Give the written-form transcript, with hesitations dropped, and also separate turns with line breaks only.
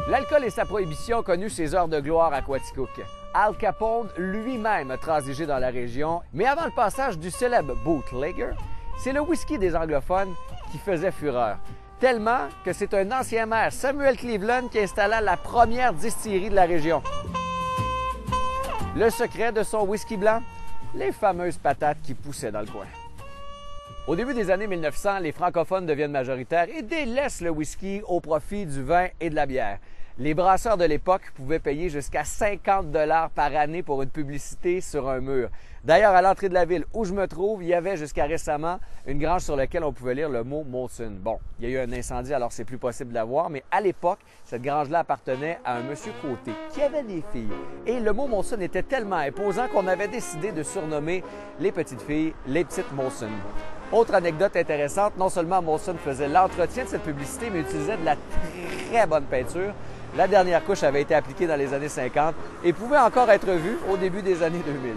L'alcool et sa prohibition ont connu ses heures de gloire à Quaticook. Al Capone lui-même a transigé dans la région, mais avant le passage du célèbre bootlegger, c'est le whisky des anglophones qui faisait fureur. Tellement que c'est un ancien maire, Samuel Cleveland, qui installa la première distillerie de la région. Le secret de son whisky blanc? Les fameuses patates qui poussaient dans le coin. Au début des années 1900, les francophones deviennent majoritaires et délaissent le whisky au profit du vin et de la bière. Les brasseurs de l'époque pouvaient payer jusqu'à 50 $ par année pour une publicité sur un mur. D'ailleurs, à l'entrée de la ville où je me trouve, il y avait jusqu'à récemment une grange sur laquelle on pouvait lire le mot Molson. Bon, il y a eu un incendie, alors c'est plus possible de la voir, mais à l'époque, cette grange-là appartenait à un monsieur Côté qui avait des filles. Et le mot Molson était tellement imposant qu'on avait décidé de surnommer les petites filles les petites Molson. Autre anecdote intéressante, non seulement Molson faisait l'entretien de cette publicité, mais utilisait de la très bonne peinture. La dernière couche avait été appliquée dans les années 50 et pouvait encore être vue au début des années 2000.